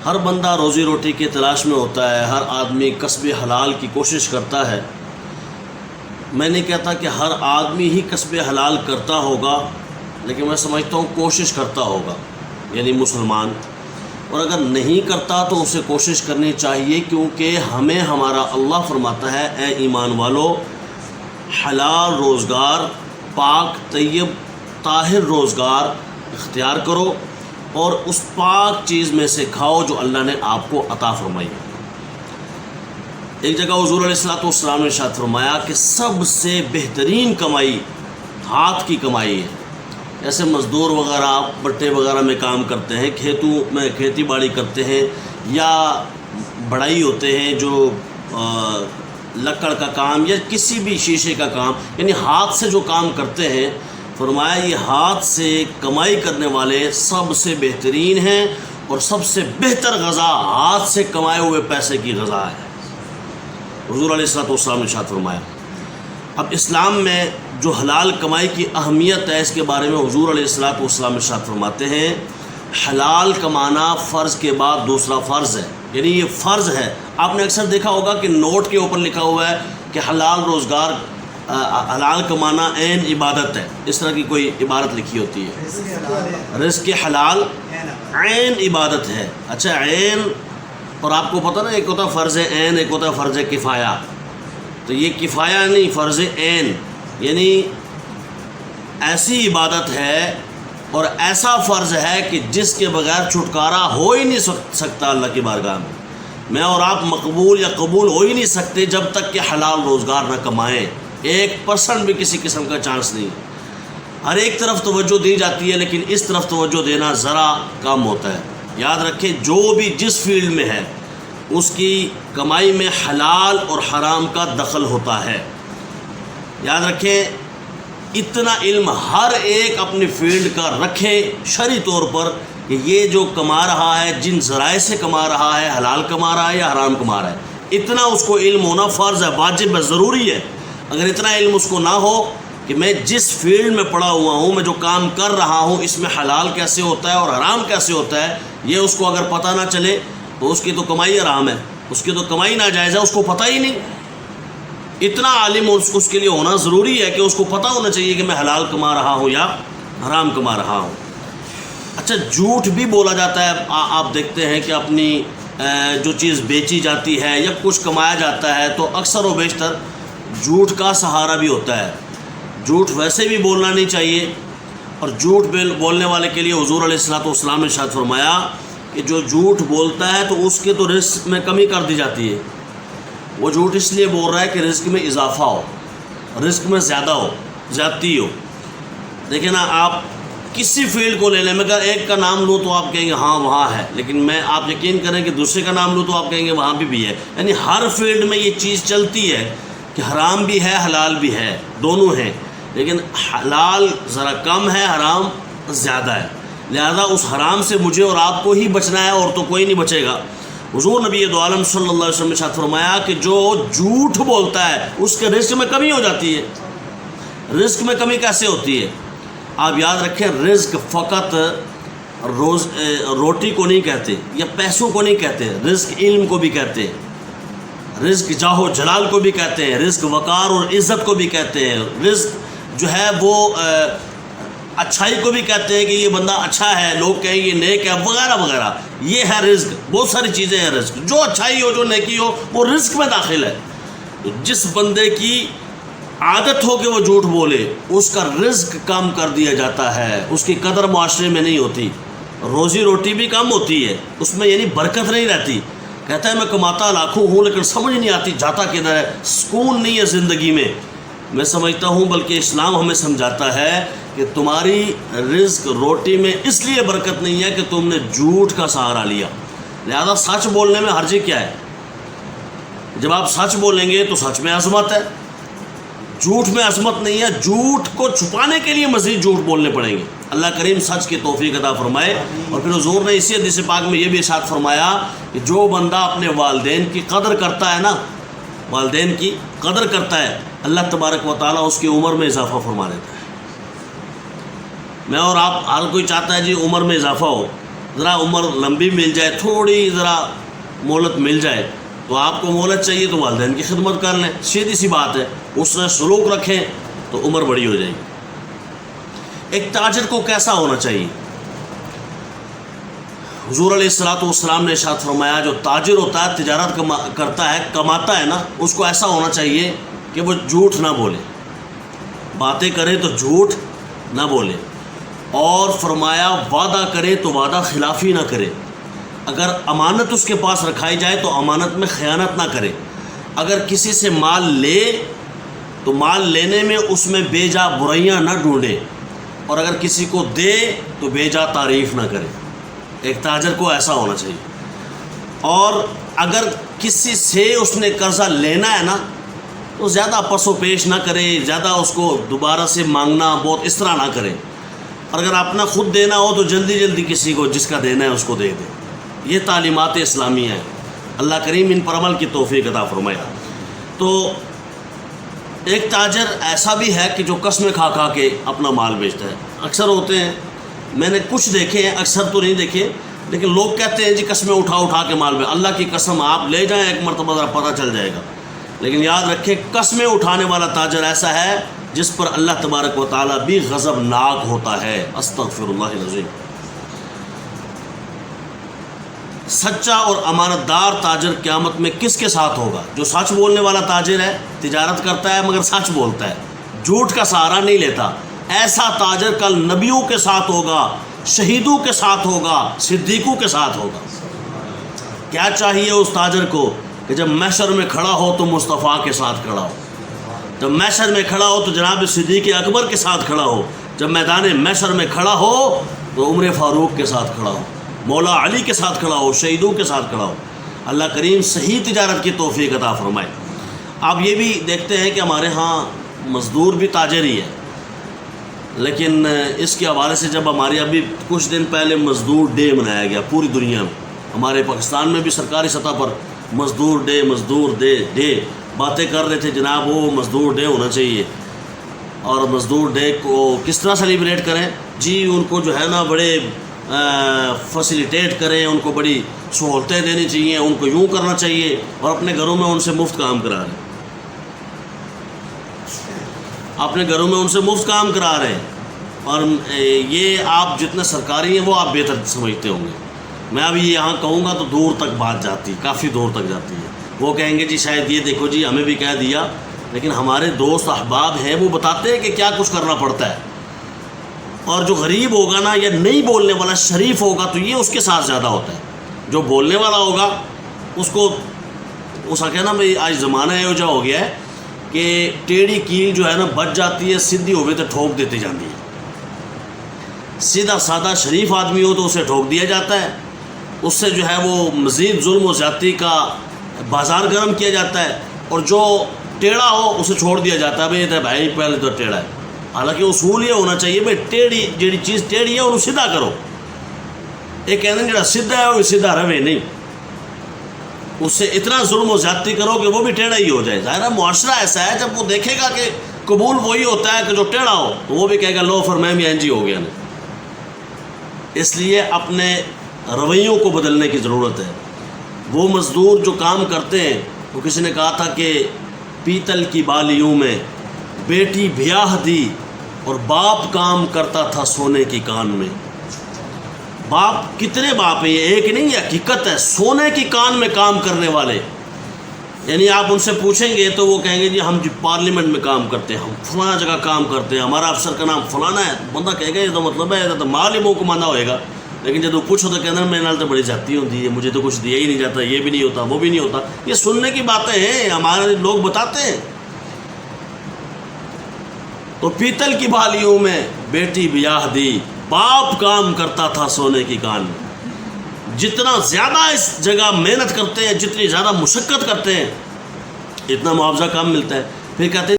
ہر بندہ روزی روٹی کی تلاش میں ہوتا ہے، ہر آدمی کسب حلال کی کوشش کرتا ہے۔ میں نہیں کہتا کہ ہر آدمی ہی کسب حلال کرتا ہوگا، لیکن میں سمجھتا ہوں کوشش کرتا ہوگا، یعنی مسلمان۔ اور اگر نہیں کرتا تو اسے کوشش کرنی چاہیے، کیونکہ ہمیں ہمارا اللہ فرماتا ہے اے ایمان والو، حلال روزگار، پاک طیب طاہر روزگار اختیار کرو اور اس پاک چیز میں سے کھاؤ جو اللہ نے آپ کو عطا فرمائی۔ ایک جگہ حضور علیہ الصلوۃ والسلام نے ارشاد فرمایا کہ سب سے بہترین کمائی ہاتھ کی کمائی ہے۔ ایسے مزدور وغیرہ بٹے وغیرہ میں کام کرتے ہیں، کھیتوں میں کھیتی باڑی کرتے ہیں، یا بڑھائی ہوتے ہیں جو لکڑ کا کام یا کسی بھی شیشے کا کام، یعنی ہاتھ سے جو کام کرتے ہیں، فرمایا یہ ہاتھ سے کمائی کرنے والے سب سے بہترین ہیں، اور سب سے بہتر غذا ہاتھ سے کمائے ہوئے پیسے کی غذا ہے۔ حضور علیہ الصلوۃ والسلام نے ارشاد فرمایا۔ اب اسلام میں جو حلال کمائی کی اہمیت ہے، اس کے بارے میں حضور علیہ الصلوۃ والسلام ارشاد فرماتے ہیں، حلال کمانا فرض کے بعد دوسرا فرض ہے، یعنی یہ فرض ہے۔ آپ نے اکثر دیکھا ہوگا کہ نوٹ کے اوپر لکھا ہوا ہے کہ حلال روزگار، حلال کمانا عین عبادت ہے، اس طرح کی کوئی عبارت لکھی ہوتی ہے۔ رزق حلال عین عبادت ہے۔ اچھا، عین، اور آپ کو پتہ نا ایک ہوتا ہے فرض عین، ایک ہوتا ہے فرض کفایہ۔ تو یہ کفایہ نہیں، فرض عین، یعنی ایسی عبادت ہے اور ایسا فرض ہے کہ جس کے بغیر چھٹکارا ہو ہی نہیں سکتا اللہ کی بارگاہ میں۔ میں اور آپ مقبول یا قبول ہو ہی نہیں سکتے جب تک کہ حلال روزگار نہ کمائیں۔ 1% بھی کسی قسم کا چانس نہیں۔ ہر ایک طرف توجہ دی جاتی ہے، لیکن اس طرف توجہ دینا ذرا کم ہوتا ہے۔ یاد رکھیں، جو بھی جس فیلڈ میں ہے اس کی کمائی میں حلال اور حرام کا دخل ہوتا ہے۔ یاد رکھیں، اتنا علم ہر ایک اپنی فیلڈ کا رکھے شرعی طور پر کہ یہ جو کما رہا ہے جن ذرائع سے کما رہا ہے، حلال کما رہا ہے یا حرام کما رہا ہے، اتنا اس کو علم ہونا فرض ہے، واجب ہے، ضروری ہے۔ اگر اتنا علم اس کو نہ ہو کہ میں جس فیلڈ میں پڑا ہوا ہوں، میں جو کام کر رہا ہوں، اس میں حلال کیسے ہوتا ہے اور حرام کیسے ہوتا ہے، یہ اس کو اگر پتہ نہ چلے تو اس کی تو کمائی حرام ہے، اس کی تو کمائی ناجائز ہے، اس کو پتہ ہی نہیں۔ اتنا عالم اس کے لیے ہونا ضروری ہے کہ اس کو پتہ ہونا چاہیے کہ میں حلال کما رہا ہوں یا حرام کما رہا ہوں۔ اچھا، جھوٹ بھی بولا جاتا ہے۔ آپ دیکھتے ہیں کہ اپنی جو چیز بیچی جاتی ہے یا کچھ کمایا جاتا ہے تو اکثر و بیشتر جھوٹ کا سہارا بھی ہوتا ہے۔ جھوٹ ویسے بھی بولنا نہیں چاہیے، اور جھوٹ بولنے والے کے لیے حضور علیہ الصلوۃ والسلام نے ارشاد فرمایا کہ جو جھوٹ بولتا ہے تو اس کے تو رزق میں کمی کر دی جاتی ہے۔ وہ جھوٹ اس لیے بول رہا ہے کہ رزق میں اضافہ ہو، رزق میں زیادہ ہو، زیادتی ہو۔ دیکھیں نا، آپ کسی فیلڈ کو لے لیں، میں اگر ایک کا نام لوں تو آپ کہیں گے ہاں وہاں ہے، لیکن میں آپ یقین کریں کہ دوسرے کا نام لوں تو آپ کہیں گے وہاں بھی ہے۔ یعنی ہر فیلڈ میں یہ چیز چلتی ہے کہ حرام بھی ہے، حلال بھی ہے، دونوں ہیں، لیکن حلال ذرا کم ہے، حرام زیادہ ہے۔ لہذا اس حرام سے مجھے اور آپ کو ہی بچنا ہے، اور تو کوئی نہیں بچے گا۔ حضور نبی دو عالم صلی اللہ علیہ وسلم نے ارشاد فرمایا کہ جو جھوٹ بولتا ہے اس کے رزق میں کمی ہو جاتی ہے۔ رزق میں کمی کیسے ہوتی ہے؟ آپ یاد رکھیں، رزق فقط روٹی کو نہیں کہتے یا پیسوں کو نہیں کہتے، رزق علم کو بھی کہتے ہیں، رزق جاہ و جلال کو بھی کہتے ہیں، رزق وقار اور عزت کو بھی کہتے ہیں، رزق جو ہے وہ اچھائی کو بھی کہتے ہیں کہ یہ بندہ اچھا ہے، لوگ کہیں یہ نیک ہے، وغیرہ وغیرہ۔ یہ ہے رزق، بہت ساری چیزیں ہیں رزق۔ جو اچھائی ہو، جو نیکی ہو، وہ رزق میں داخل ہے۔ جس بندے کی عادت ہو کہ وہ جھوٹ بولے، اس کا رزق کم کر دیا جاتا ہے، اس کی قدر معاشرے میں نہیں ہوتی، روزی روٹی بھی کم ہوتی ہے، اس میں یعنی برکت نہیں رہتی۔ کہتا ہے میں کماتا لاکھوں ہوں لیکن سمجھ نہیں آتی جاتا کدھر ہے، سکون نہیں ہے زندگی میں۔ میں سمجھتا ہوں بلکہ اسلام ہمیں سمجھاتا ہے کہ تمہاری رزق روٹی میں اس لیے برکت نہیں ہے کہ تم نے جھوٹ کا سہارا لیا۔ لہذا سچ بولنے میں حرج کیا ہے؟ جب آپ سچ بولیں گے تو سچ میں عظمت ہے، جھوٹ میں عظمت نہیں ہے۔ جھوٹ کو چھپانے کے لیے مزید جھوٹ بولنے پڑیں گے۔ اللہ کریم سچ کی توفیق عطا فرمائے۔ اور پھر حضور نے اسی حدیث پاک میں یہ بھی ارشاد فرمایا کہ جو بندہ اپنے والدین کی قدر کرتا ہے نا، والدین کی قدر کرتا ہے، اللہ تبارک و تعالیٰ اس کی عمر میں اضافہ فرما دیتا ہے۔ میں اور آپ، ہر کوئی چاہتا ہے جی عمر میں اضافہ ہو، ذرا عمر لمبی مل جائے، تھوڑی ذرا مہلت مل جائے، تو آپ کو مہلت چاہیے تو والدین کی خدمت کر لیں، سیدھی سی بات ہے، اس سے سلوک رکھیں تو عمر بڑی ہو جائے گی۔ ایک تاجر کو کیسا ہونا چاہیے؟ حضور علیہ الصلوۃ والسلام نے ارشاد فرمایا جو تاجر ہوتا ہے، تجارت کرتا ہے، کماتا ہے نا، اس کو ایسا ہونا چاہیے کہ وہ جھوٹ نہ بولے، باتیں کرے تو جھوٹ نہ بولے، اور فرمایا وعدہ کرے تو وعدہ خلافی نہ کرے، اگر امانت اس کے پاس رکھائی جائے تو امانت میں خیانت نہ کرے، اگر کسی سے مال لے تو مال لینے میں اس میں بے جا برائیاں نہ ڈھونڈے، اور اگر کسی کو دے تو بے جا تعریف نہ کرے۔ ایک تاجر کو ایسا ہونا چاہیے۔ اور اگر کسی سے اس نے قرضہ لینا ہے نا تو زیادہ پس و پیش نہ کرے، زیادہ اس کو دوبارہ سے مانگنا بہت اس طرح نہ کرے، اور اگر اپنا خود دینا ہو تو جلدی جلدی کسی کو جس کا دینا ہے اس کو دے دے۔ یہ تعلیمات اسلامیہ ہیں، اللہ کریم ان پر عمل کی توفیق عطا فرمائے۔ تو ایک تاجر ایسا بھی ہے کہ جو قسمیں کھا کھا کے اپنا مال بیچتا ہے۔ اکثر ہوتے ہیں، میں نے کچھ دیکھے ہیں، اکثر تو نہیں دیکھے، لیکن لوگ کہتے ہیں جی قسمیں اٹھا اٹھا کے مال بیچ۔ اللہ کی قسم آپ لے جائیں ایک مرتبہ ذرا پتہ چل جائے گا، لیکن یاد رکھیں قسمیں اٹھانے والا تاجر ایسا ہے جس پر اللہ تبارک و تعالیٰ بھی غضب ناک ہوتا ہے۔ استغفر اللہ العظیم۔ سچا اور امانت دار تاجر قیامت میں کس کے ساتھ ہوگا؟ جو سچ بولنے والا تاجر ہے، تجارت کرتا ہے مگر سچ بولتا ہے، جھوٹ کا سہارا نہیں لیتا، ایسا تاجر کل نبیوں کے ساتھ ہوگا، شہیدوں کے ساتھ ہوگا، صدیقوں کے ساتھ ہوگا۔ کیا چاہیے اس تاجر کو کہ جب محشر میں کھڑا ہو تو مصطفیٰ کے ساتھ کھڑا ہو، جب محشر میں کھڑا ہو تو جناب صدیق اکبر کے ساتھ کھڑا ہو، جب میدان محشر میں کھڑا ہو تو عمر فاروق کے ساتھ کھڑا ہو، مولا علی کے ساتھ کھڑا ہو، شہیدوں کے ساتھ کھڑا ہو۔ اللہ کریم صحیح تجارت کی توفیق عطا فرمائے۔ آپ یہ بھی دیکھتے ہیں کہ ہمارے ہاں مزدور بھی تاجر ہی ہے، لیکن اس کے حوالے سے جب ہمارے ابھی کچھ دن پہلے مزدور ڈے منایا گیا پوری دنیا میں، ہمارے پاکستان میں بھی سرکاری سطح پر مزدور ڈے باتیں کر رہے تھے، جناب وہ مزدور ڈے ہونا چاہیے، اور مزدور ڈے کو کس طرح سیلیبریٹ کریں؟ جی ان کو جو ہے نا بڑے فیسیلیٹیٹ کریں، ان کو بڑی سہولتیں دینی چاہیے، ان کو یوں کرنا چاہیے، اور اپنے گھروں میں ان سے مفت کام کرا رہے ہیں، اپنے گھروں میں ان سے مفت کام کرا رہے ہیں۔ اور یہ آپ جتنے سرکاری ہیں وہ آپ بہتر سمجھتے ہوں گے۔ میں ابھی یہاں کہوں گا تو دور تک بات جاتی، کافی دور تک جاتی ہے۔ وہ کہیں گے جی شاید یہ دیکھو جی ہمیں بھی کہہ دیا، لیکن ہمارے دوست احباب ہیں وہ بتاتے ہیں کہ کیا کچھ کرنا پڑتا ہے۔ اور جو غریب ہوگا نا یا نہیں بولنے والا شریف ہوگا تو یہ اس کے ساتھ زیادہ ہوتا ہے، جو بولنے والا ہوگا اس کو اس کا کہنا بھائی آج زمانہ یہ جو ہو گیا ہے کہ ٹیڑھی کیل جو ہے نا بچ جاتی ہے، سیدھی ہوئے تو ٹھوک دیتی جاتی ہے۔ سیدھا سادہ شریف آدمی ہو تو اسے ٹھوک دیا جاتا ہے، اس سے جو ہے وہ مزید ظلم و زیادتی کا بازار گرم کیا جاتا ہے، اور جو ٹیڑھا ہو اسے چھوڑ دیا جاتا ہے، بھائی پہلے تو ٹیڑھا ہے۔ حالانکہ اصول یہ ہونا چاہیے بھائی ٹیڑھی جیڑی چیز ٹیڑھی ہے انہوں سیدھا کرو، یہ کہنا جڑا سیدھا ہے وہ سیدھا رہے نہیں، اس سے اتنا ظلم و زیادتی کرو کہ وہ بھی ٹیڑھا ہی ہو جائے۔ ظاہر معاشرہ ایسا ہے جب وہ دیکھے گا کہ قبول وہی ہوتا ہے کہ جو ٹیڑھا ہو تو وہ بھی کہے گا لو فرمائیں بھی انجی ہو گیا نا۔ اس لیے اپنے رویوں کو بدلنے کی ضرورت ہے۔ وہ مزدور جو کام کرتے ہیں، وہ کسی نے کہا تھا کہ پیتل کی بالیوں میں بیٹی بیاہ دی اور باپ کام کرتا تھا سونے کی کان میں۔ باپ کتنے باپ ہیں؟ یہ ایک نہیں، یہ حقیقت ہے، سونے کی کان میں کام کرنے والے۔ یعنی آپ ان سے پوچھیں گے تو وہ کہیں گے جی ہم پارلیمنٹ میں کام کرتے ہیں، ہم فلاں جگہ کام کرتے ہیں، ہمارا افسر کا نام فلانا ہے۔ بندہ کہے گا یہ تو مطلب ہے یہ تو مال ہی منہ کمانا ہوئے گا، لیکن جب وہ پوچھو تو کہنا میرے نال تو بڑی زیادتی ہوتی ہے، مجھے تو کچھ دیا ہی نہیں جاتا، یہ بھی نہیں ہوتا، وہ بھی نہیں ہوتا۔ یہ سننے کی باتیں ہیں، ہمارے لوگ بتاتے ہیں۔ تو پیتل کی بالیوں میں بیٹی بیاہ دی، باپ کام کرتا تھا سونے کی کان میں۔ جتنا زیادہ اس جگہ محنت کرتے ہیں، جتنی زیادہ مشقت کرتے ہیں، اتنا معاوضہ کم ملتا ہے۔ پھر کہتے ہیں